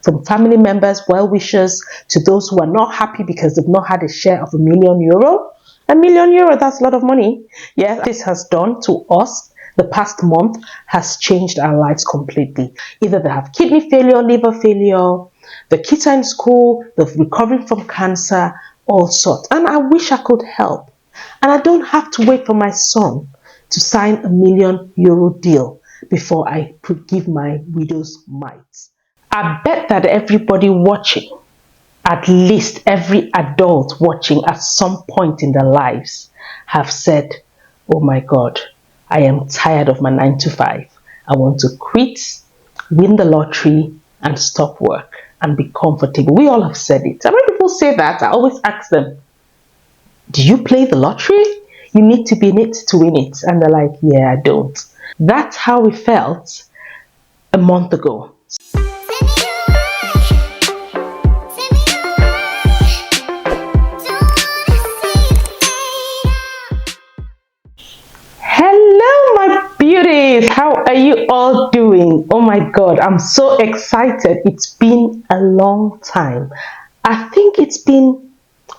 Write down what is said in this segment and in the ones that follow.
from family members, well-wishers, to those who are not happy because they've not had a share of €1,000,000. €1,000,000, that's a lot of money. Yes, this has done to us. The past month has changed our lives completely. Either they have kidney failure, liver failure, the kids are in school, they're recovering from cancer, all sorts. And I wish I could help. And I don't have to wait for my son to sign a €1,000,000 deal before I give my widow's mite. I bet that everybody watching, at least every adult watching at some point in their lives, have said, oh my God, I am tired of my 9 to 5. I want to quit, win the lottery, and stop work and be comfortable. We all have said it. And when people say that, I always ask them, do you play the lottery? You need to be in it to win it. And they're like, yeah, I don't. That's how we felt a month ago. Hello, my beauties. How are you all doing? Oh my God, I'm so excited. It's been a long time. I think it's been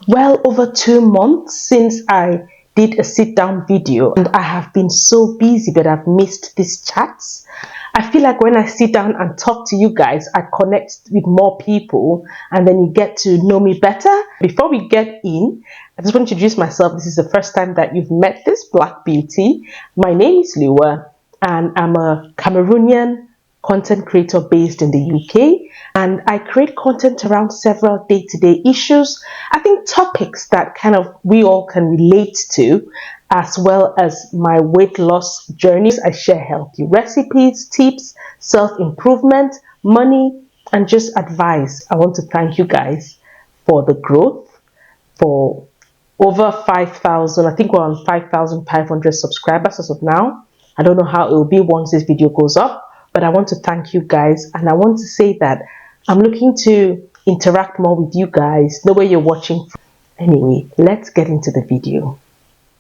well over 2 months since I did a sit-down video, and I have been so busy that I've missed these chats. I feel like when I sit down and talk to you guys, I connect with more people and then you get to know me better. Before we get in, I just want to introduce myself. This is the first time that you've met this Black beauty. My name is Lua and I'm a Cameroonian content creator based in the UK, and I create content around several day-to-day issues. I think topics that kind of we all can relate to, as well as my weight loss journeys. I share healthy recipes, tips, self-improvement, money, and just advice. I want to thank you guys for the growth, for over 5,000. I think we're on 5,500 subscribers as of now. I don't know how it will be once this video goes up, but I want to thank you guys, and I want to say that I'm looking to interact more with you guys, know where you're watching from. Anyway, let's get into the video.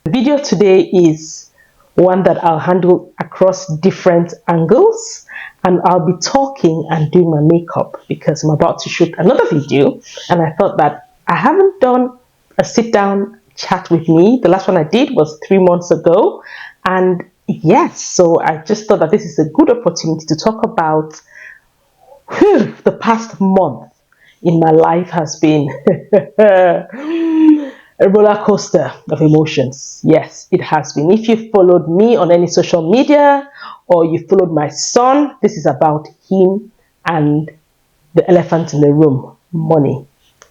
The video today is one that I'll handle across different angles, and I'll be talking and doing my makeup because I'm about to shoot another video, and I thought that I haven't done a sit-down chat with me. The last one I did was 3 months ago, and yes, so I just thought that this is a good opportunity to talk about the past month in my life has been a roller coaster of emotions. Yes, it has been. If you followed me on any social media or you followed my son, this is about him and the elephant in the room, money.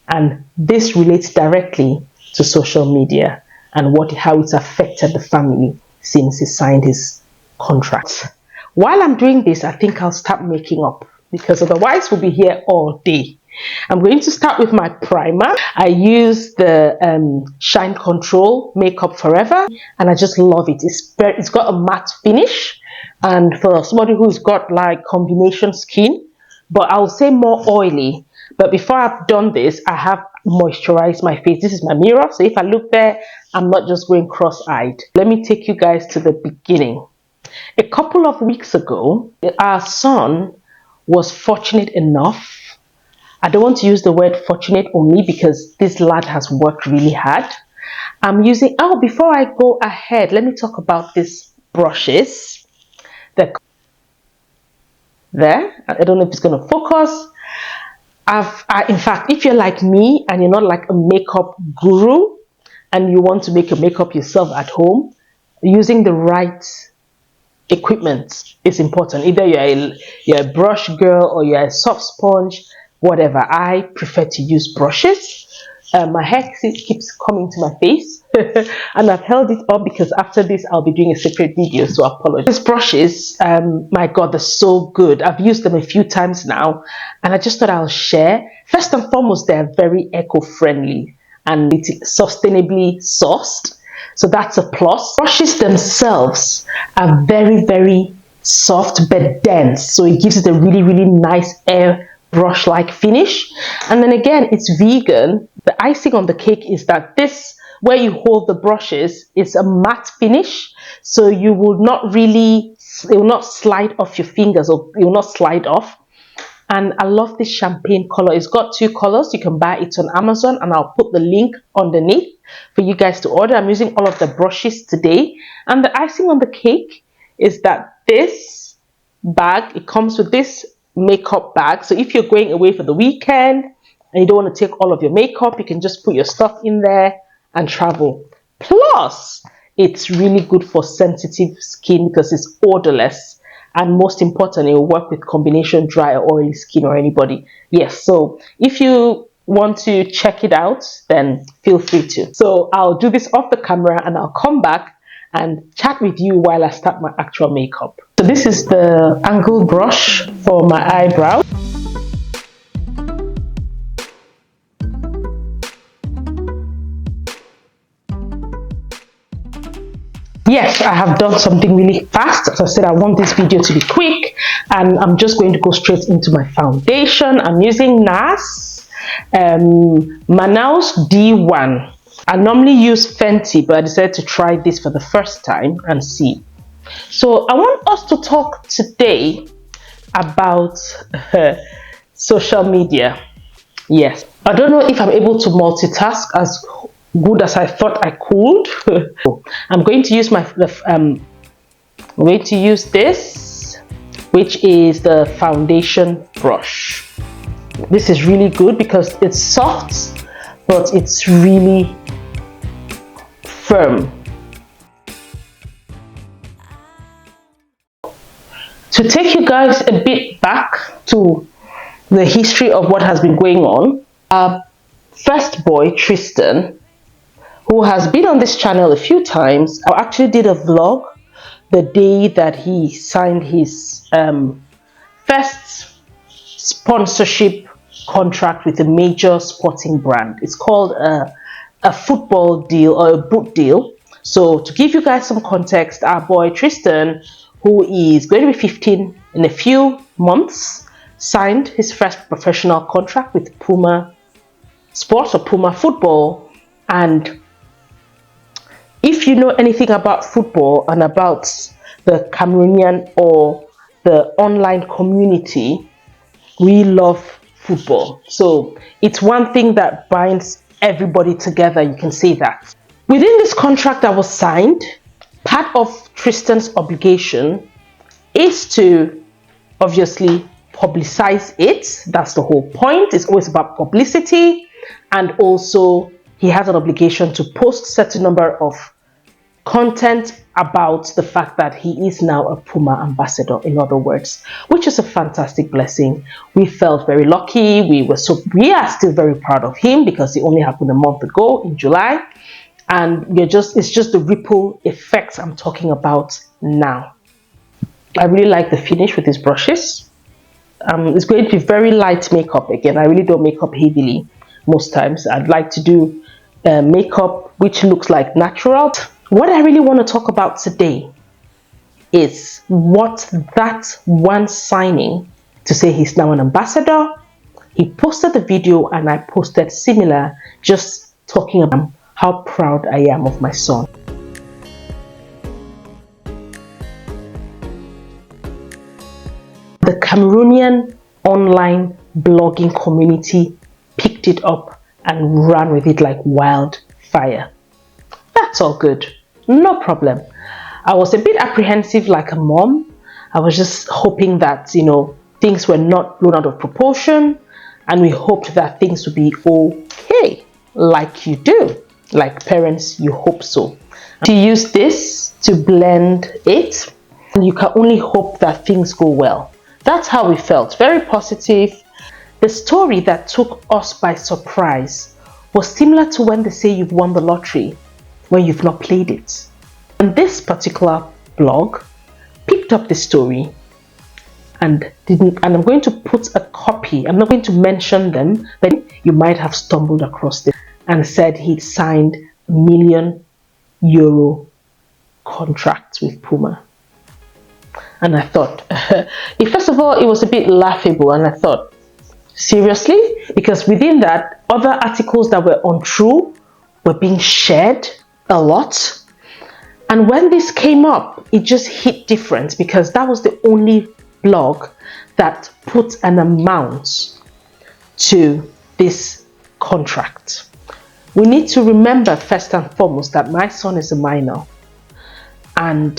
And this relates directly to social media and how it's affected the family since he signed his contract. While I'm doing this, I think I'll start making up because otherwise we'll be here all day. I'm going to start with my primer. I use the Shine Control Makeup Forever, and I just love it. It's got a matte finish, and for somebody who's got like combination skin, but I'll say more oily. But before I've done this, I have moisturized my face. This is my mirror, so if I look there, I'm not just going cross-eyed. Let me take you guys to the beginning. A couple of weeks ago, our son was fortunate enough. I don't want to use the word fortunate on me because this lad has worked really hard. I'm using, before I go ahead, let me talk about these brushes. There. I don't know if it's going to focus. In fact, if you're like me and you're not like a makeup guru and you want to make your makeup yourself at home, using the right equipment is important. Either you're a brush girl or you're a soft sponge, whatever. I prefer to use brushes. My hair keeps coming to my face and I've held it up because after this I'll be doing a separate video, so apologies. These brushes, my God, they're so good. I've used them a few times now and I just thought I'll share. First and foremost, they're very eco-friendly and it's sustainably sourced. So that's a plus. Brushes themselves are very, very soft but dense. So it gives it a really, really nice airbrush-like finish. And then again, it's vegan. The icing on the cake is that this, where you hold the brushes, is a matte finish. So it will not slide off your fingers, or it will not slide off. and I love this champagne color. It's got 2 colors. You can buy it on Amazon, and I'll put the link underneath for you guys to order. I'm using all of the brushes today, and the icing on the cake is that this bag, it comes with this makeup bag. So if you're going away for the weekend and you don't want to take all of your makeup, you can just put your stuff in there and travel. Plus, it's really good for sensitive skin because it's odorless, and most important, it will work with combination dry or oily skin or anybody. Yes, so if you want to check it out, then feel free to. So I'll do this off the camera and I'll come back and chat with you while I start my actual makeup. So this is the angle brush for my eyebrow. Yes, I have done something really fast. As I said, I want this video to be quick, and I'm just going to go straight into my foundation. I'm using NARS Manaus D1. I normally use Fenty, but I decided to try this for the first time and see. So I want us to talk today about social media. Yes, I don't know if I'm able to multitask as good as I thought I could. I'm going to use this, which is the foundation brush. This is really good because it's soft, but it's really firm. To take you guys a bit back to the history of what has been going on, our first boy, Tristan, who has been on this channel a few times, I actually did a vlog the day that he signed his first sponsorship contract with a major sporting brand. It's called a football deal or a boot deal. So to give you guys some context, our boy Tristan, who is going to be 15 in a few months, signed his first professional contract with Puma Sports or Puma Football. And if you know anything about football and about the Cameroonian or the online community, we love football. So it's one thing that binds everybody together, you can say that. Within this contract that was signed, part of Tristan's obligation is to obviously publicize it. That's the whole point. It's always about publicity, and also he has an obligation to post a certain number of content about the fact that he is now a Puma ambassador, in other words, which is a fantastic blessing. We felt very lucky. We are still very proud of him because it only happened a month ago in July, and it's just the ripple effects I'm talking about now. I really like the finish with these brushes. It's going to be very light makeup. Again, I really don't make up heavily most times. I'd like to do makeup which looks like natural. What I really want to talk about today is what that one signing to say he's now an ambassador. He posted the video and I posted similar, just talking about how proud I am of my son. The Cameroonian online blogging community picked it up and ran with it like wildfire. That's all good, no problem. I was a bit apprehensive like a mom. I was just hoping that, things were not blown out of proportion, and we hoped that things would be okay, like you do, like parents, you hope so. To use this to blend it, and you can only hope that things go well. That's how we felt, very positive. The story that took us by surprise was similar to when they say you've won the lottery when you've not played it. And this particular blog picked up the story and I'm going to put a copy. I'm not going to mention them, but you might have stumbled across this, and said he'd signed €1 million contract with Puma. And I thought, first of all, it was a bit laughable, and I thought, seriously? Because within that, other articles that were untrue were being shared a lot. And when this came up, it just hit different because that was the only blog that put an amount to this contract. We need to remember first and foremost that my son is a minor and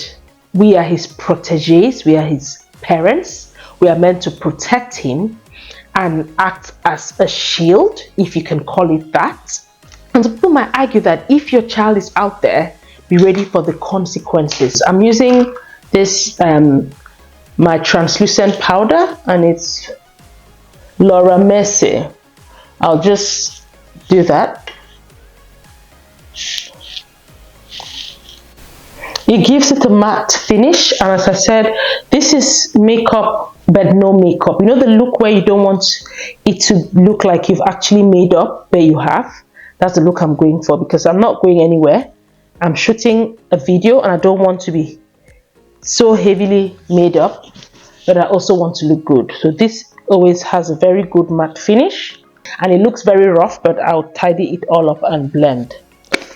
we are his proteges, we are his parents. We are meant to protect him and act as a shield, if you can call it that. And some people might argue that if your child is out there, be ready for the consequences. I'm using this my translucent powder, and it's Laura Mercy. I'll just do that. It gives it a matte finish, and as I said, this is makeup but no makeup. You know the look where you don't want it to look like you've actually made up, but you have. That's the look I'm going for, because I'm not going anywhere. I'm shooting a video and I don't want to be so heavily made up, but I also want to look good. So this always has a very good matte finish, and it looks very rough, but I'll tidy it all up and blend.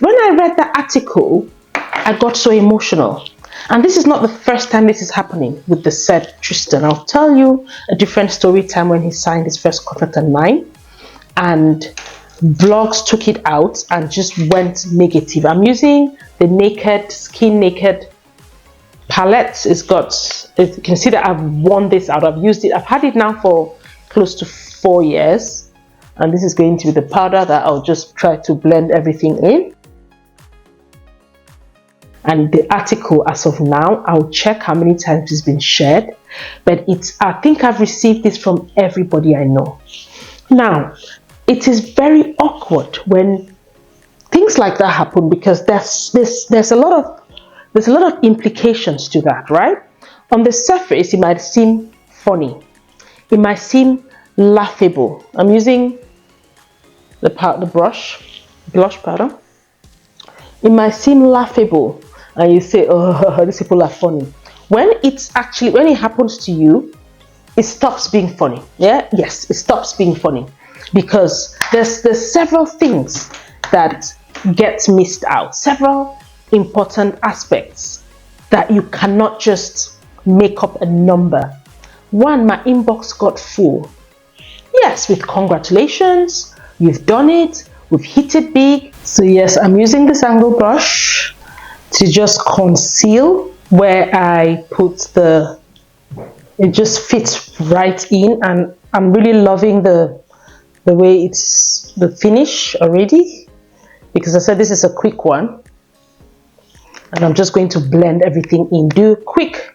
When I read the article, I got so emotional. And this is not the first time this is happening with the said Tristan. I'll tell you a different story time when he signed his first contract at 9 and blogs took it out and just went negative. I'm using the Naked, Skin Naked palette. It's got, you can see that I've worn this out. I've used it. I've had it now for close to 4 years. And this is going to be the powder that I'll just try to blend everything in. And the article, as of now, I'll check how many times it's been shared, but I think I've received this from everybody I know. Now, it is very awkward when things like that happen, because there's a lot of implications to that, right? On the surface, it might seem funny, it might seem laughable. I'm using the blush powder. It might seem laughable, and you say, oh, these people are funny. When it happens to you, it stops being funny. Yeah, yes, it stops being funny, because there's several things that get missed out, several important aspects that you cannot just make up a number. One, my inbox got full. Yes, with congratulations, you've done it, we've hit it big. So yes, I'm using this angle brush to just conceal where I put it just fits right in, and I'm really loving the way it's the finish already, because I said this is a quick one, and I'm just going to blend everything in, do quick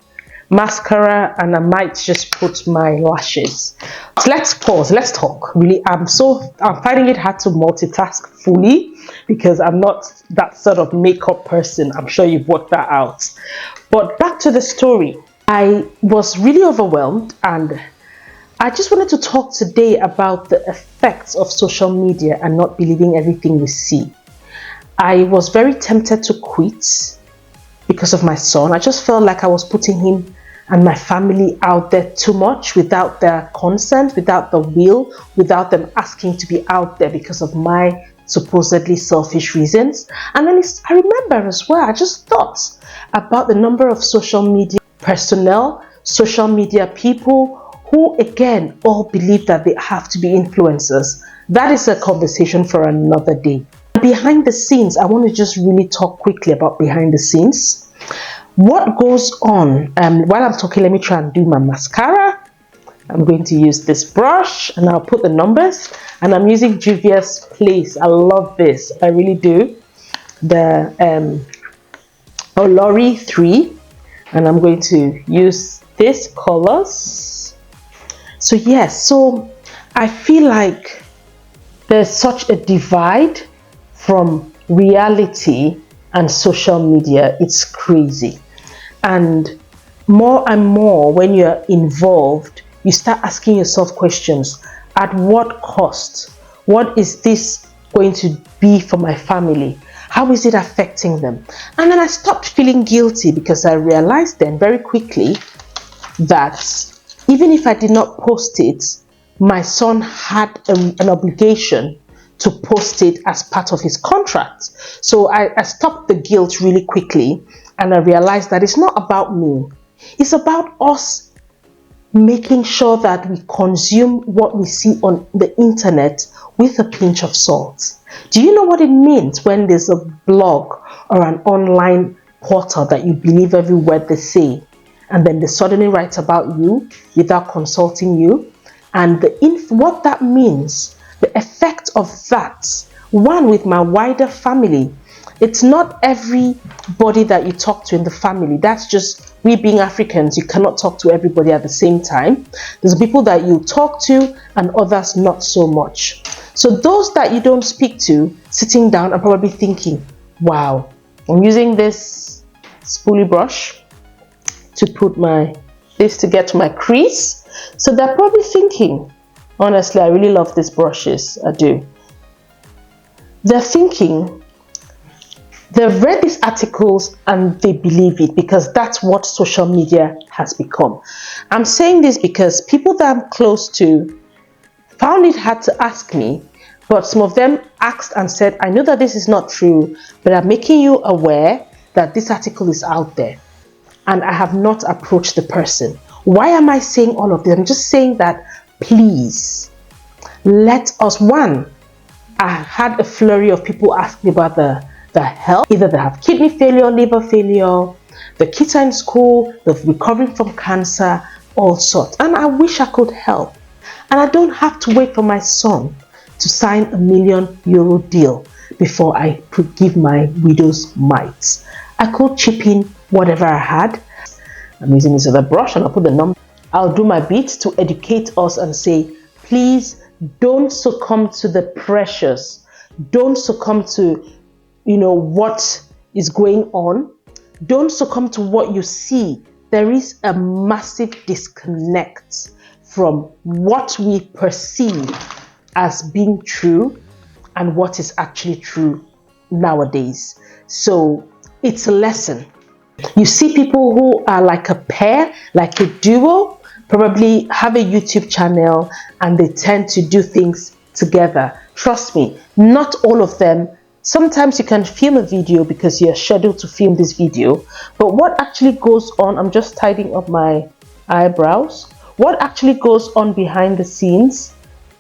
mascara, and I might just put my lashes. So let's pause, let's talk. Really, I'm finding it hard to multitask fully, because I'm not that sort of makeup person. I'm sure you've worked that out. But back to the story. I was really overwhelmed, and I just wanted to talk today about the effects of social media and not believing everything we see. I was very tempted to quit because of my son. I just felt like I was putting him and my family out there too much without their consent, without the will, without them asking to be out there because of my supposedly selfish reasons. And then I remember as well, I just thought about the number of social media personnel, social media people who again all believe that they have to be influencers. That is a conversation for another day. Behind the scenes, I want to just really talk quickly about behind the scenes. What goes on? While I'm talking, let me try and do my mascara. I'm going to use this brush and I'll put the numbers, and I'm using Juvia's Place. I love this, I really do. The Olori 3, and I'm going to use these colors. So yes, so I feel like there's such a divide from reality and social media. It's crazy. And more and more, when you're involved, you start asking yourself questions. At what cost? What is this going to be for my family? How is it affecting them? And then I stopped feeling guilty, because I realized then very quickly that even if I did not post it, my son had an obligation to post it as part of his contract. So I stopped the guilt really quickly, and I realized that it's not about me. It's about us making sure that we consume what we see on the internet with a pinch of salt. Do you know what it means when there's a blog or an online portal that you believe every word they say, and then they suddenly write about you without consulting you? And what that means, the effect of that, one, with my wider family. It's not everybody that you talk to in the family. That's just, we being Africans, you cannot talk to everybody at the same time. There's people that you talk to and others not so much. So those that you don't speak to, sitting down and probably thinking, wow, I'm using this spoolie brush to put this to get to my crease. So they're probably thinking, honestly, I really love these brushes, I do. They're thinking, they've read these articles and they believe it because that's what social media has become. I'm saying this because people that I'm close to found it hard to ask me, but some of them asked and said, I know that this is not true, but I'm making you aware that this article is out there. And I have not approached the person. Why am I saying all of this? I'm just saying that, please, let us, one, I had a flurry of people asking about the health. Either they have kidney failure, liver failure, the kids are in school, they're recovering from cancer, all sorts. And I wish I could help. And I don't have to wait for my son to sign a €1 million deal before I could give my widow's mites. I could chip in whatever I had. I'm using this other brush and I'll put the number. I'll do my bit to educate us and say, please don't succumb to the pressures. Don't succumb to, what is going on. Don't succumb to what you see. There is a massive disconnect from what we perceive as being true and what is actually true nowadays. So it's a lesson. You see people who are like a pair, like a duo, probably have a YouTube channel and they tend to do things together. Trust me, not all of them. Sometimes you can film a video because you're scheduled to film this video, but what actually goes on, I'm just tidying up my eyebrows, what actually goes on behind the scenes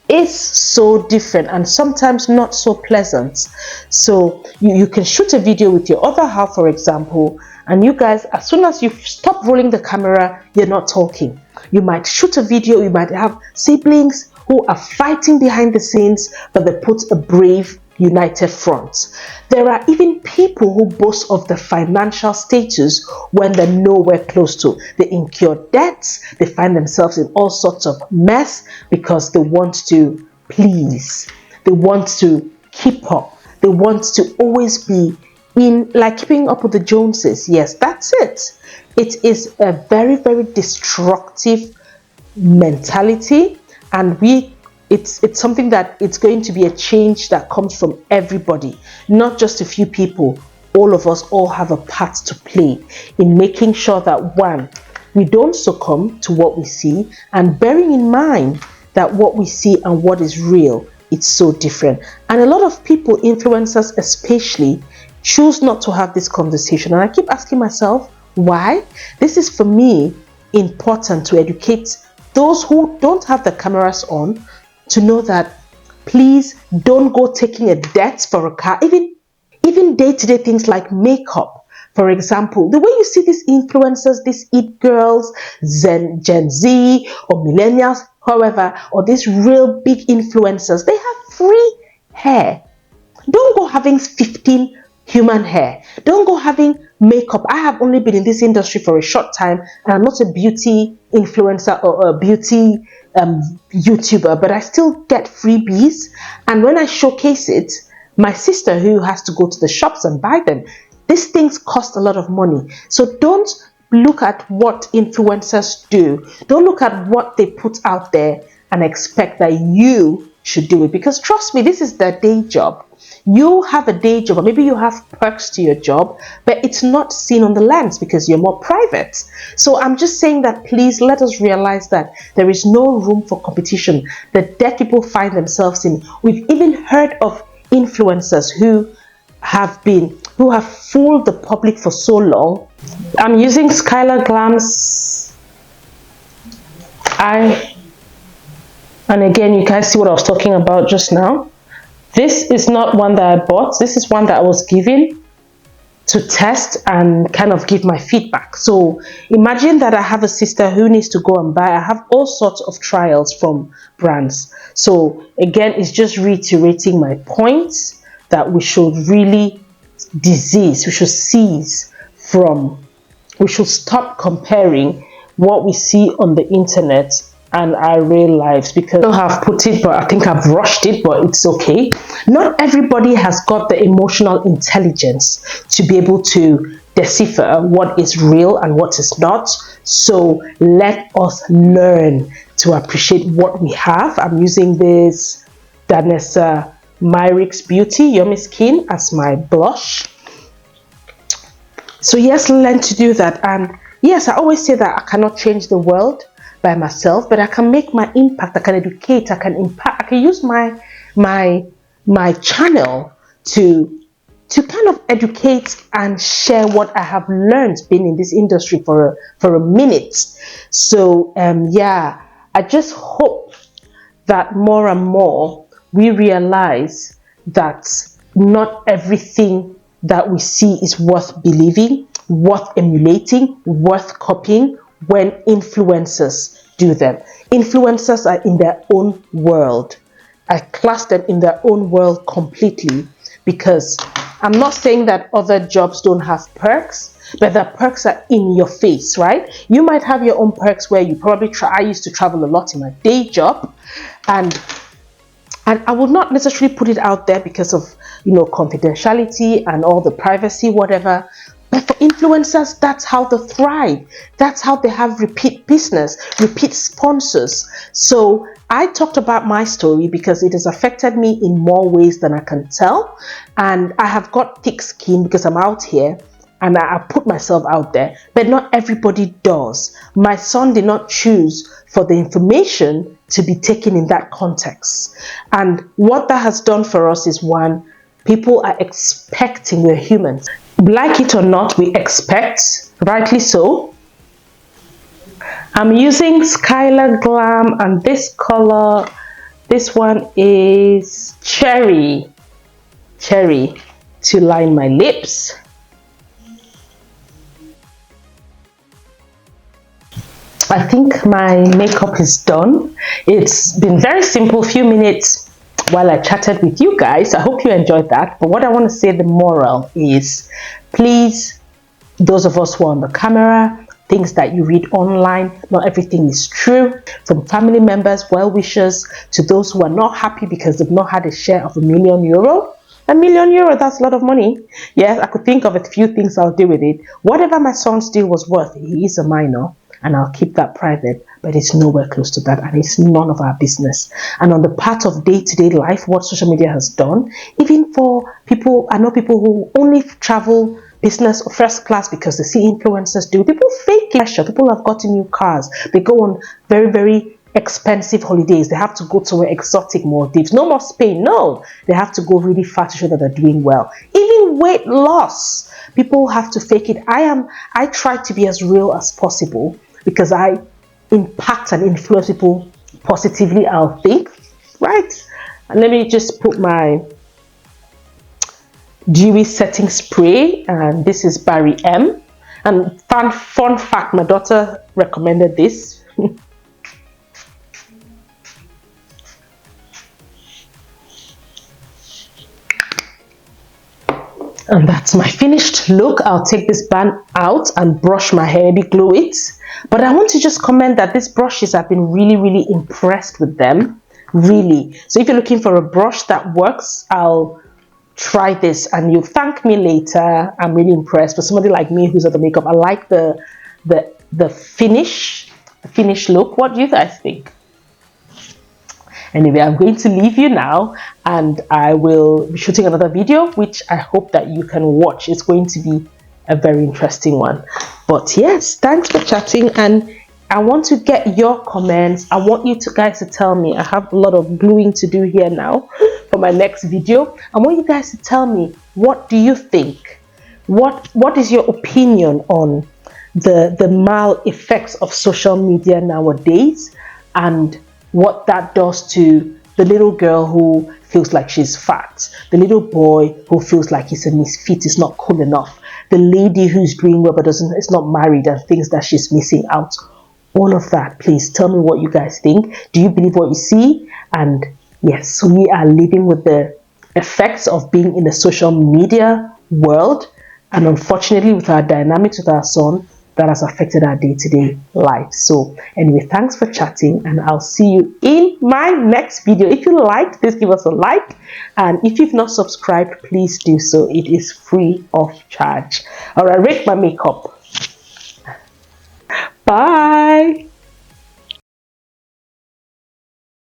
is so different and sometimes not so pleasant. So you can shoot a video with your other half, for example, and you guys, as soon as you stop rolling the camera, you're not talking. You might shoot a video, you might have siblings who are fighting behind the scenes, but they put a brave, united front. There are even people who boast of the financial status when they're nowhere close to. They incur debts, they find themselves in all sorts of mess because they want to please. They want to keep up. They want to always be in, like keeping up with the Joneses. Yes, that's it. It is a very, very destructive mentality, and it's something that it's going to be a change that comes from everybody, not just a few people. All of us all have a part to play in making sure that, one, we don't succumb to what we see, and bearing in mind that what we see and what is real, it's so different. And a lot of people, influencers especially, choose not to have this conversation. And I keep asking myself, why? This is, for me, important to educate those who don't have the cameras on, to know that, please don't go taking a debt for a car, even day-to-day things like makeup. For example, the way you see these influencers, these it girls, Gen Z or millennials, however, or these real big influencers, they have free hair. Don't go having 15 human hair. Don't go having makeup. I have only been in this industry for a short time, and I'm not a beauty influencer or a beauty YouTuber, but I still get freebies. And when I showcase it, my sister, who has to go to the shops and buy them, these things cost a lot of money. So don't look at what influencers do. Don't look at what they put out there and expect that you should do it, because trust me, this is their day job. You have a day job, or maybe you have perks to your job, but it's not seen on the lens because you're more private. So I'm just saying that, please let us realize that there is no room for competition that deaf people find themselves in. We've even heard of influencers who have fooled the public for so long. I'm using Skylar Glam's I and again, you guys see what I was talking about just now. This is not one that I bought. This is one that I was given to test and kind of give my feedback. So imagine that I have a sister who needs to go and buy. I have all sorts of trials from brands. So again, it's just reiterating my points that we should really we should cease from, we should stop comparing what we see on the internet and our real lives, because I have put it, but I think I've rushed it, but it's okay. Not everybody has got the emotional intelligence to be able to decipher what is real and what is not. So let us learn to appreciate what we have. I'm using this Danessa Myricks Beauty Yummy Skin as my blush. So yes, learn to do that. And yes, I always say that I cannot change the world by myself, but I can make my impact. I can educate. I can impact. I can use my channel to kind of educate and share what I have learned being in this industry for a minute. So yeah, I just hope that more and more we realize that not everything that we see is worth believing, worth emulating, worth copying when influencers do them. Influencers are in their own world. I class them in their own world completely, because I'm not saying that other jobs don't have perks, but the perks are in your face, right? You might have your own perks where you probably I used to travel a lot in my day job, and I will not necessarily put it out there because of, you know, confidentiality and all the privacy, whatever. But for influencers, that's how they thrive. That's how they have repeat business, repeat sponsors. So I talked about my story because it has affected me in more ways than I can tell. And I have got thick skin because I'm out here and I put myself out there, but not everybody does. My son did not choose for the information to be taken in that context. And what that has done for us is, one, people are expecting, we're humans. Like it or not, we expect, rightly so. I'm using Skylar Glam, and this color, this one is cherry to line my lips. I think my makeup is done. It's been very simple, few minutes while I chatted with you guys. I hope you enjoyed that. But what I want to say, the moral is, please, those of us who are on the camera, things that you read online, not everything is true. From family members, well-wishers, to those who are not happy because they've not had a share of €1 million. €1 million, that's a lot of money. Yes, I could think of a few things I'll do with it. Whatever my son's deal was worth, he is a minor, and I'll keep that private, but it's nowhere close to that, and it's none of our business. And on the part of day-to-day life, what social media has done, even for people, I know people who only travel business or first class because they see influencers do. People fake pleasure. People have gotten new cars. They go on very, very expensive holidays. They have to go to exotic Maldives. No more Spain. No, they have to go really far to show that they're doing well. Even weight loss, people have to fake it. I try to be as real as possible because I impact and influence people positively, I'll think, right? And let me just put my dewy setting spray, and this is Barry M. And fun fact, my daughter recommended this. And that's my finished look. I'll take this band out and brush my hair, maybe glue it. But I want to just comment that these brushes, I've been really, really impressed with them. Really. So if you're looking for a brush that works, I'll try this and you'll thank me later. I'm really impressed. For somebody like me who's at the makeup, I like the finish look. What do you guys think? Anyway, I'm going to leave you now, and I will be shooting another video, which I hope that you can watch. It's going to be a very interesting one. But yes, thanks for chatting, and I want to get your comments. I want you guys to tell me. I have a lot of gluing to do here now for my next video. I want you guys to tell me, what do you think? What is your opinion on the mal effects of social media nowadays? and what that does to the little girl who feels like she's fat, the little boy who feels like he's a misfit, is not cool enough, the lady who's doing well but is not married and thinks that she's missing out. All of that, please tell me what you guys think. Do you believe what you see? And yes, we are living with the effects of being in the social media world, and unfortunately with our dynamics with our son, that has affected our day-to-day life. So anyway, thanks for chatting, and I'll see you in my next video. If you liked, please give us a like, and if you've not subscribed, please do so. It is free of charge. All right, rate my makeup. Bye.